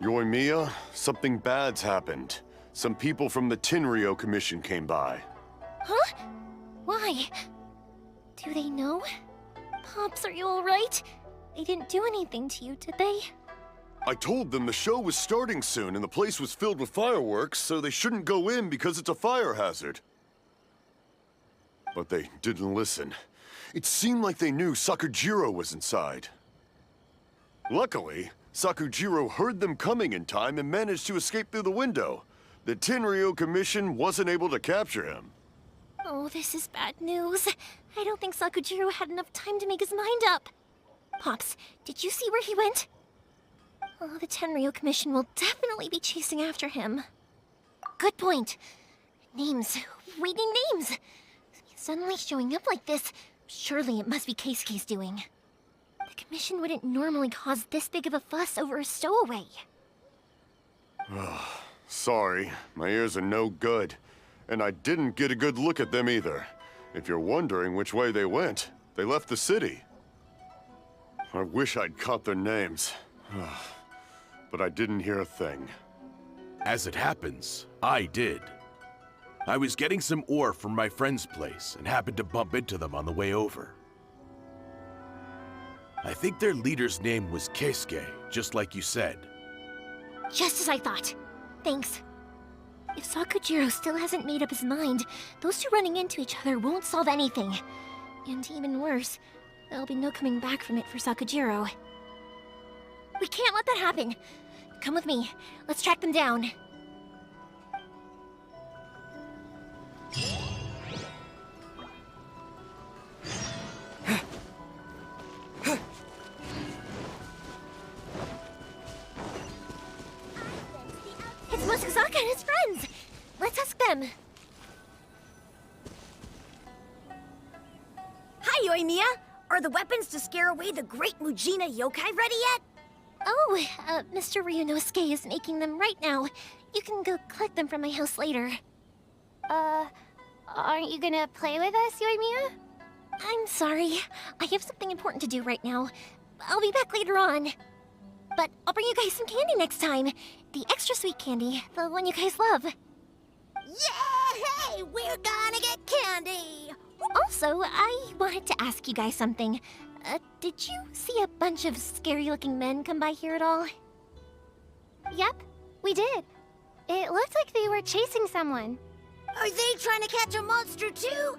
Yoimiya, something bad's happened. Some people from the Tenryou Commission came by. Huh? Why? Do they know? Pops, are you alright? They didn't do anything to you, did they? I told them the show was starting soon and the place was filled with fireworks, so they shouldn't go in because it's a fire hazard. But they didn't listen. It seemed like they knew Sakujiro was inside. Luckily, Sakujiro heard them coming in time and managed to escape through the window. The Tenryou Commission wasn't able to capture him. Oh, this is bad news. I don't think Sakujiro had enough time to make his mind up. Pops, did you see where he went? Oh, the Tenryou Commission will definitely be chasing after him. Good point. Names. We need names. Suddenly showing up like this, surely it must be Keisuke's doing. The Commission wouldn't normally cause this big of a fuss over a stowaway. Sorry, my ears are no good. And I didn't get a good look at them either. If you're wondering which way they went, they left the city. I wish I'd caught their names. But I didn't hear a thing. As it happens, I did. I was getting some ore from my friend's place and happened to bump into them on the way over. I think their leader's name was Keisuke, just like you said. Just as I thought. Thanks. If Sakujiro still hasn't made up his mind, those two running into each other won't solve anything. And even worse, there'll be no coming back from it for Sakujiro. We can't let that happen. Come with me. Let's track them down. It's Mokusaka and his friends! Let's ask them. Hi, Yoimiya! Are the weapons to scare away the great Mujina yokai ready yet? Oh, Mr. Ryunosuke is making them right now. You can go collect them from my house later. Aren't you gonna play with us, Yoimiya? I'm sorry. I have something important to do right now. I'll be back later on. But I'll bring you guys some candy next time. The extra sweet candy, the one you guys love. Yay! We're gonna get candy! Also, I wanted to ask you guys something. Did you see a bunch of scary-looking men come by here at all? Yep, we did. It looked like they were chasing someone. Are they trying to catch a monster too?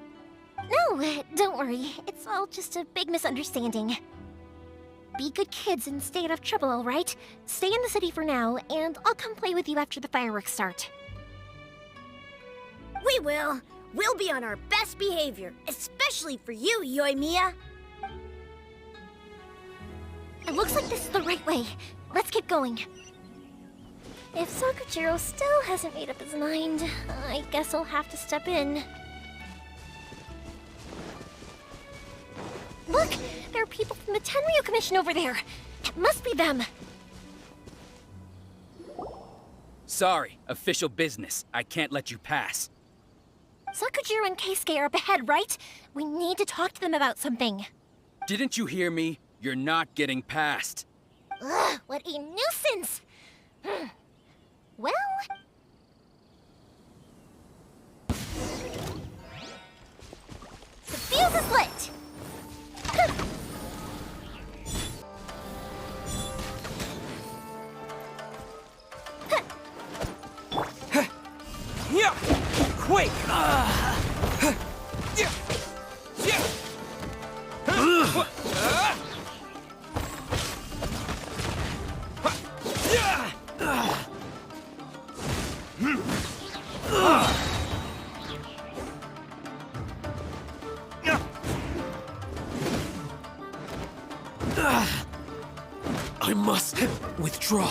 No, don't worry. It's all just a big misunderstanding. Be good kids and stay out of trouble, all right? Stay in the city for now, and I'll come play with you after the fireworks start. We will. We'll be on our best behavior, especially for you, Yoimiya. It looks like this is the right way. Let's keep going. If Sakujiro still hasn't made up his mind, I guess I'll have to step in. Look! There are people from the Tenryou Commission over there! It must be them! Sorry, official business. I can't let you pass. Sakujiro and Keisuke are up ahead, right? We need to talk to them about something. Didn't you hear me? You're not getting past. Ugh, what a nuisance! Well... The fuse is lit! Yeah! Quick! I must withdraw.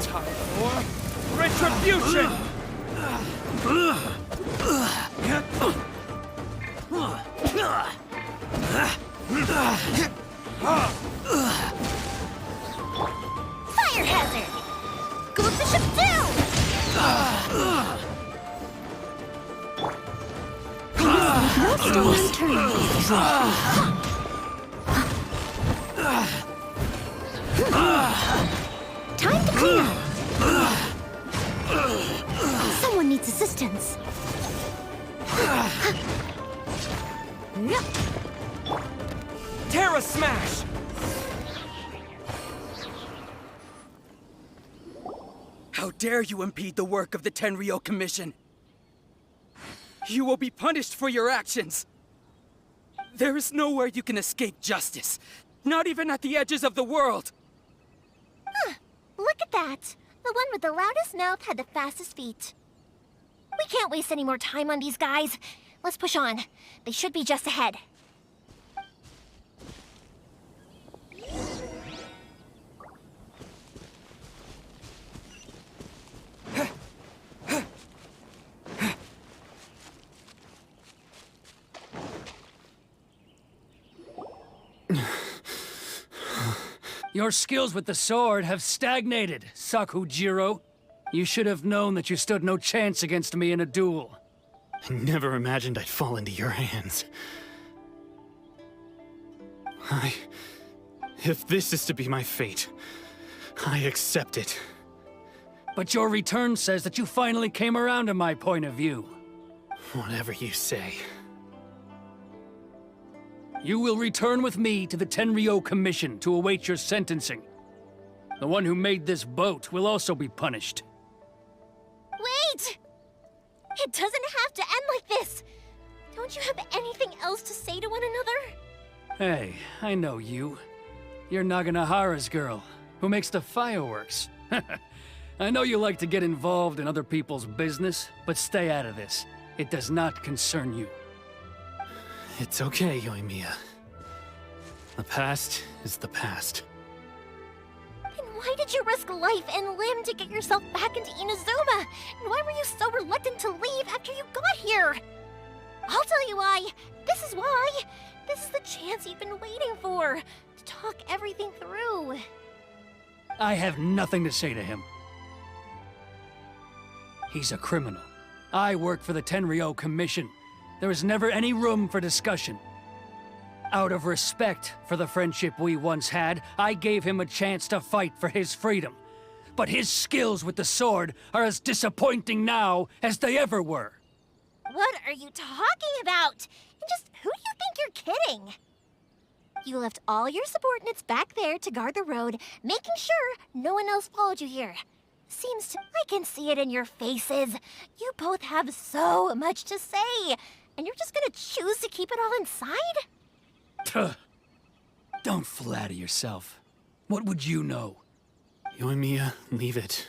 Time for retribution! Fire hazard! Go with the ship down! Stolen turn. Time to clean up. Someone needs assistance. Terra Smash! How dare you impede the work of the Tenryou Commission? You will be punished for your actions. There is nowhere you can escape justice. Not even at the edges of the world. Look at that. The one with the loudest mouth had the fastest feet. We can't waste any more time on these guys. Let's push on. They should be just ahead. Your skills with the sword have stagnated, Sakujiro. You should have known that you stood no chance against me in a duel. I never imagined I'd fall into your hands. If this is to be my fate, I accept it. But your return says that you finally came around to my point of view. Whatever you say. You will return with me to the Tenryou Commission to await your sentencing. The one who made this boat will also be punished. Wait! It doesn't have to end like this! Don't you have anything else to say to one another? Hey, I know you. You're Naganahara's girl, who makes the fireworks. I know you like to get involved in other people's business, but stay out of this. It does not concern you. It's okay, Yoimiya. The past is the past. Then why did you risk life and limb to get yourself back into Inazuma? And why were you so reluctant to leave after you got here? I'll tell you why. This is why. This is the chance you've been waiting for. To talk everything through. I have nothing to say to him. He's a criminal. I work for the Tenryou Commission. There was never any room for discussion. Out of respect for the friendship we once had, I gave him a chance to fight for his freedom. But his skills with the sword are as disappointing now as they ever were. What are you talking about? And just who do you think you're kidding? You left all your subordinates back there to guard the road, making sure no one else followed you here. Seems to... I can see it in your faces. You both have so much to say. And you're just gonna choose to keep it all inside? Don't flatter yourself. What would you know? Yoimiya, leave it.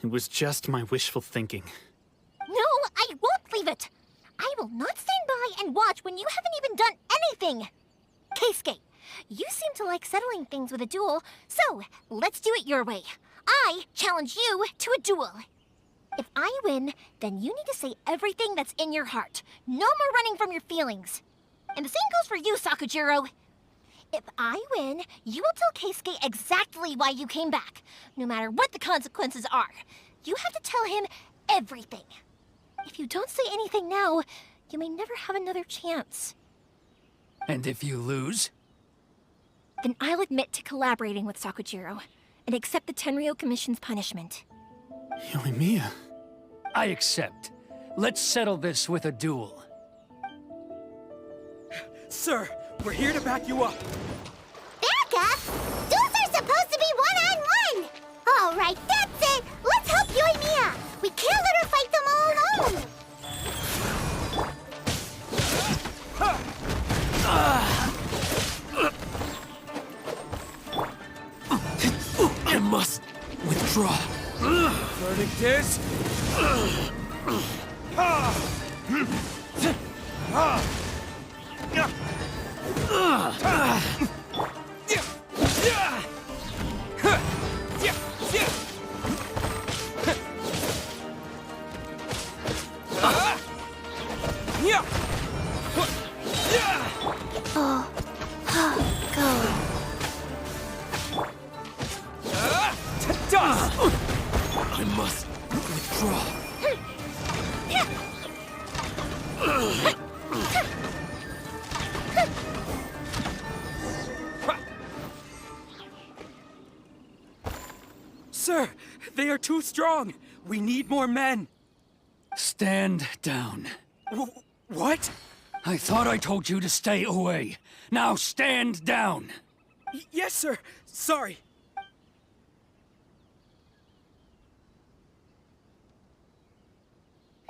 It was just my wishful thinking. No, I won't leave it. I will not stand by and watch when you haven't even done anything. Keisuke, you seem to like settling things with a duel, so let's do it your way. I challenge you to a duel. If I win, then you need to say everything that's in your heart. No more running from your feelings. And the same goes for you, Sakujiro. If I win, you will tell Keisuke exactly why you came back, no matter what the consequences are. You have to tell him everything. If you don't say anything now, you may never have another chance. And if you lose? Then I'll admit to collaborating with Sakujiro and accept the Tenryou Commission's punishment. Yoimiya. I accept. Let's settle this with a duel. Sir, we're here to back you up. Back up? Duels are supposed to be one-on-one! All right, that's it! Let's help Yoimiya! We can't let her fight them all alone! I must withdraw. Verdict is... I must withdraw. They're too strong. We need more men. Stand down. What? I thought I told you to stay away. Now stand down. Yes, sir. Sorry.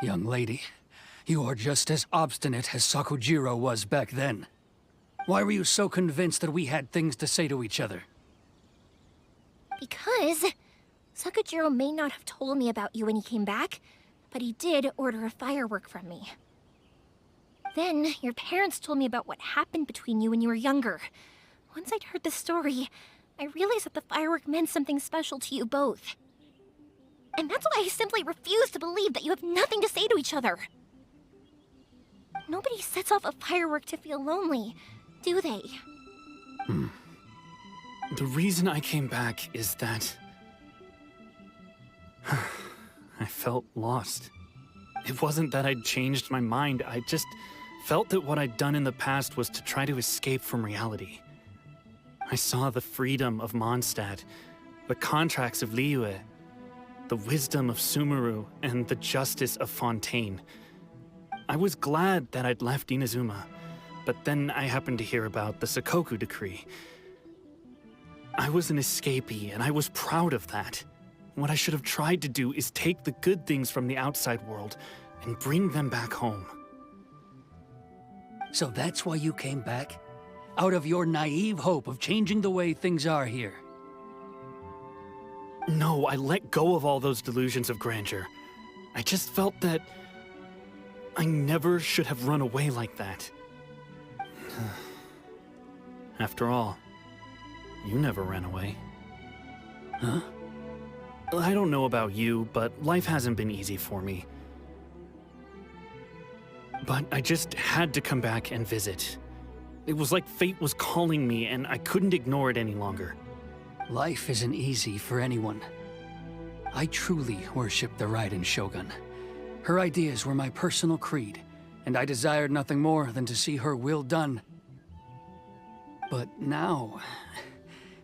Young lady, you are just as obstinate as Sakujiro was back then. Why were you so convinced that we had things to say to each other? Because Sakujiro may not have told me about you when he came back, but he did order a firework from me. Then, your parents told me about what happened between you when you were younger. Once I'd heard the story, I realized that the firework meant something special to you both. And that's why I simply refuse to believe that you have nothing to say to each other. Nobody sets off a firework to feel lonely, do they? The reason I came back is that I felt lost. It wasn't that I'd changed my mind, I just felt that what I'd done in the past was to try to escape from reality. I saw the freedom of Mondstadt, the contracts of Liyue, the wisdom of Sumeru, and the justice of Fontaine. I was glad that I'd left Inazuma, but then I happened to hear about the Sakoku decree. I was an escapee, and I was proud of that. What I should have tried to do is take the good things from the outside world and bring them back home. So that's why you came back? Out of your naive hope of changing the way things are here? No, I let go of all those delusions of grandeur. I just felt that I never should have run away like that. After all, you never ran away. Huh? I don't know about you, but life hasn't been easy for me. But I just had to come back and visit. It was like fate was calling me, and I couldn't ignore it any longer. Life isn't easy for anyone. I truly worship the Raiden Shogun. Her ideas were my personal creed, and I desired nothing more than to see her will done. But now,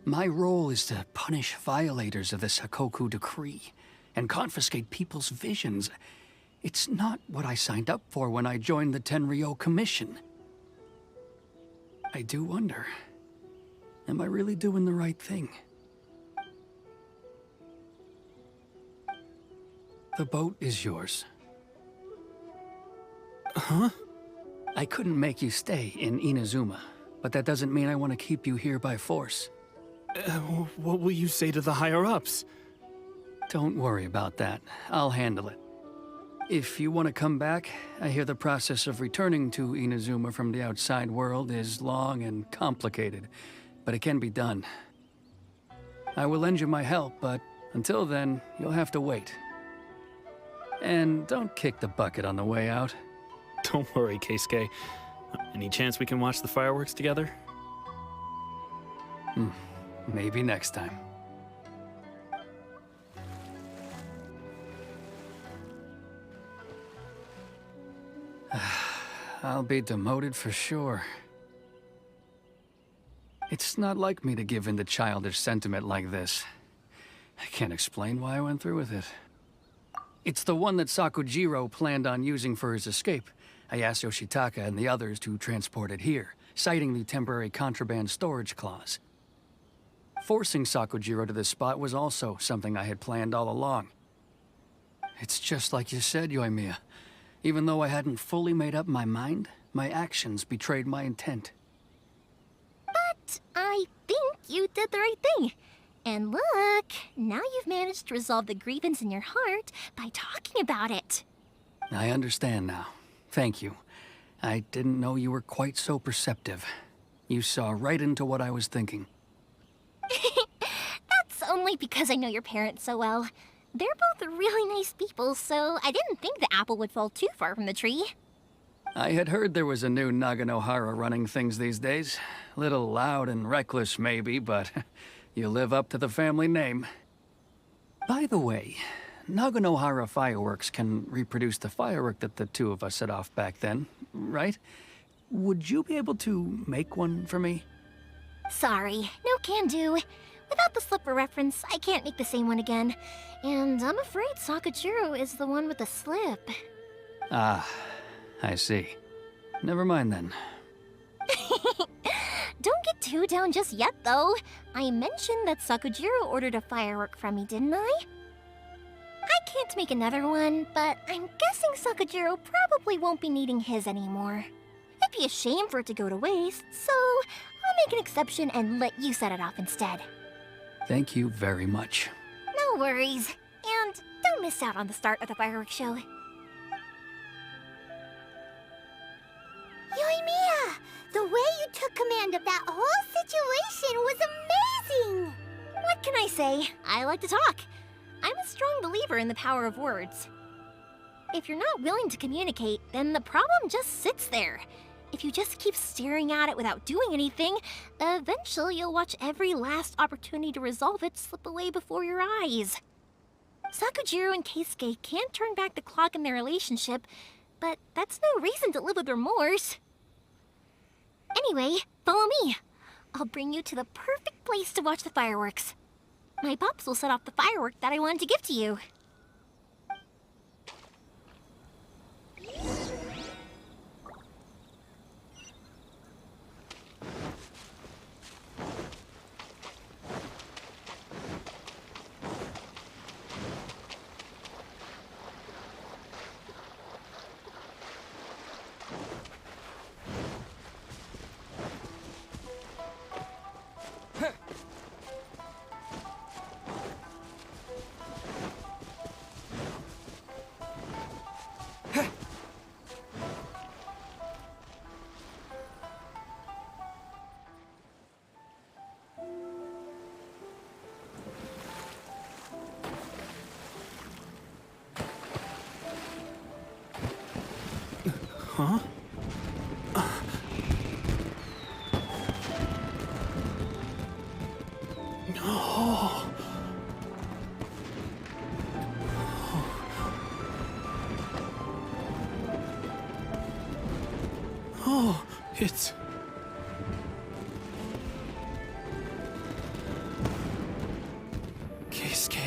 my role is to punish violators of the Sakoku decree and confiscate people's visions. It's not what I signed up for when I joined the Tenryo Commission. I do wonder, am I really doing the right thing? The boat is yours. Huh? I couldn't make you stay in Inazuma, but that doesn't mean I want to keep you here by force. What will you say to the higher-ups? Don't worry about that. I'll handle it. If you want to come back, I hear the process of returning to Inazuma from the outside world is long and complicated, but it can be done. I will lend you my help, but until then, you'll have to wait. And don't kick the bucket on the way out. Don't worry, Keisuke. Any chance we can watch the fireworks together? Maybe next time. I'll be demoted for sure. It's not like me to give in to childish sentiment like this. I can't explain why I went through with it. It's the one that Sakujiro planned on using for his escape. I asked Yoshitaka and the others to transport it here, citing the temporary contraband storage clause. Forcing Sakujiro to this spot was also something I had planned all along. It's just like you said, Yoimiya. Even though I hadn't fully made up my mind, my actions betrayed my intent. But I think you did the right thing. And look, now you've managed to resolve the grievance in your heart by talking about it. I understand now. Thank you. I didn't know you were quite so perceptive. You saw right into what I was thinking. That's only because I know your parents so well. They're both really nice people, so I didn't think the apple would fall too far from the tree. I had heard there was a new Naganohara running things these days. Little loud and reckless, maybe, but you live up to the family name. By the way, Naganohara fireworks can reproduce the firework that the two of us set off back then, right? Would you be able to make one for me? Sorry, no can do. Without the slipper reference, I can't make the same one again. And I'm afraid Sakajiro is the one with the slip. Ah, I see. Never mind then. Don't get too down just yet, though. I mentioned that Sakujiro ordered a firework from me, didn't I? I can't make another one, but I'm guessing Sakujiro probably won't be needing his anymore. It'd be a shame for it to go to waste, so I'll make an exception and let you set it off instead. Thank you very much. No worries. And don't miss out on the start of the fireworks show. Yoimiya! The way you took command of that whole situation was amazing! What can I say? I like to talk. I'm a strong believer in the power of words. If you're not willing to communicate, then the problem just sits there. If you just keep staring at it without doing anything, eventually you'll watch every last opportunity to resolve it slip away before your eyes. Sakujiro and Keisuke can't turn back the clock in their relationship, but that's no reason to live with remorse. Anyway, follow me. I'll bring you to the perfect place to watch the fireworks. My pops will set off the firework that I wanted to give to you. Huh? No. Oh, it's... Keisuke.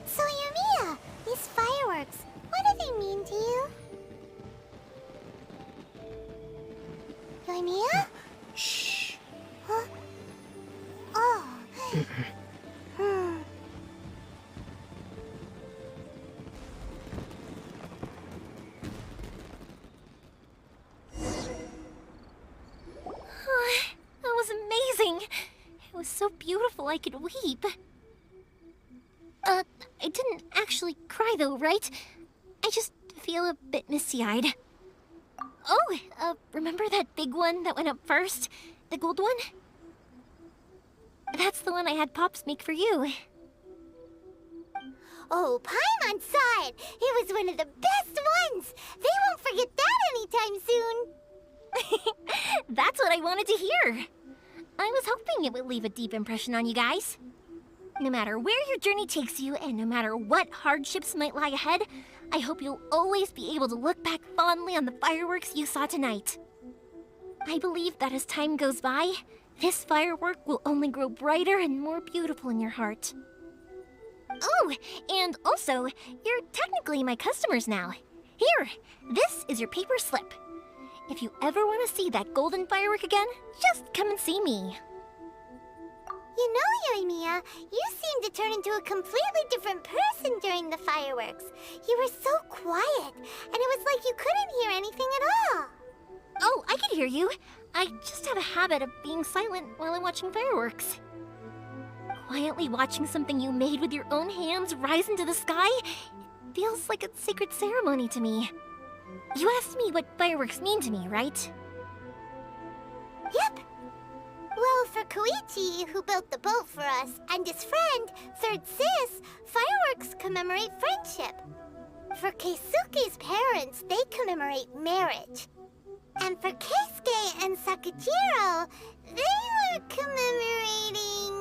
So, Yoimiya, these fireworks, what do they mean to you? Yoimiya? Shh. Huh? Oh. That was amazing. It was so beautiful I could weep. I didn't actually cry though, right? I just feel a bit misty-eyed. Oh, remember that big one that went up first? The gold one? That's the one I had Pops make for you. Oh, Paimon saw it! It was one of the best ones! They won't forget that anytime soon! That's what I wanted to hear. I was hoping it would leave a deep impression on you guys. No matter where your journey takes you, and no matter what hardships might lie ahead, I hope you'll always be able to look back fondly on the fireworks you saw tonight. I believe that as time goes by, this firework will only grow brighter and more beautiful in your heart. Oh, and also, you're technically my customers now. Here, this is your paper slip. If you ever want to see that golden firework again, just come and see me. You know, Yoimiya, you seemed to turn into a completely different person during the fireworks. You were so quiet, and it was like you couldn't hear anything at all. Oh, I can hear you. I just have a habit of being silent while I'm watching fireworks. Quietly watching something you made with your own hands rise into the sky, it feels like a sacred ceremony to me. You asked me what fireworks mean to me, right? Yep. Well, for Koichi, who built the boat for us, and his friend, Third Sis, fireworks commemorate friendship. For Keisuke's parents, they commemorate marriage. And for Keisuke and Sakujiro, they were commemorating...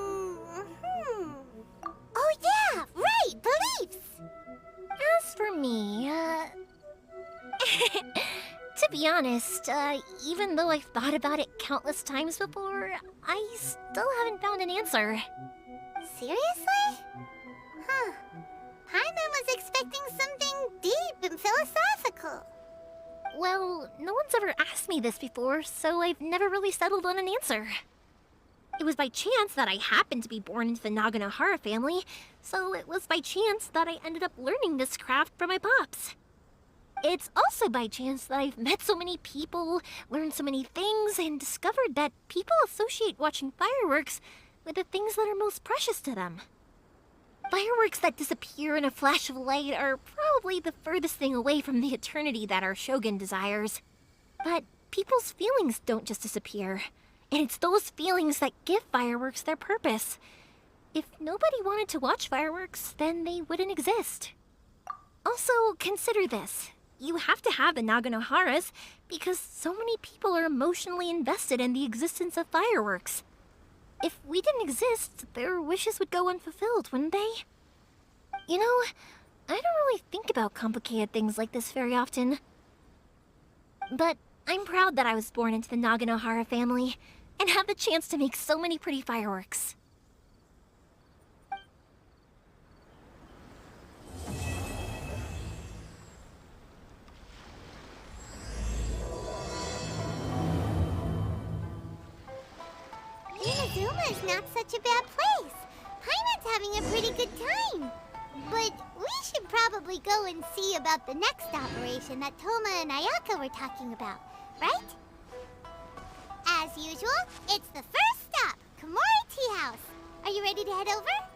Oh yeah, right, beliefs! As for me, be honest, even though I've thought about it countless times before, I still haven't found an answer. Seriously? Huh. Paimon was expecting something deep and philosophical. Well, no one's ever asked me this before, so I've never really settled on an answer. It was by chance that I happened to be born into the Naganohara family, so it was by chance that I ended up learning this craft from my pops. It's also by chance that I've met so many people, learned so many things, and discovered that people associate watching fireworks with the things that are most precious to them. Fireworks that disappear in a flash of light are probably the furthest thing away from the eternity that our shogun desires. But people's feelings don't just disappear, and it's those feelings that give fireworks their purpose. If nobody wanted to watch fireworks, then they wouldn't exist. Also, consider this. You have to have the Naganoharas because so many people are emotionally invested in the existence of fireworks. If we didn't exist, their wishes would go unfulfilled, wouldn't they? You know, I don't really think about complicated things like this very often. But I'm proud that I was born into the Naganohara family and have the chance to make so many pretty fireworks. Inazuma's not such a bad place. Paimon's having a pretty good time. But we should probably go and see about the next operation that Toma and Ayaka were talking about, right? As usual, it's the first stop, Komori Tea House. Are you ready to head over?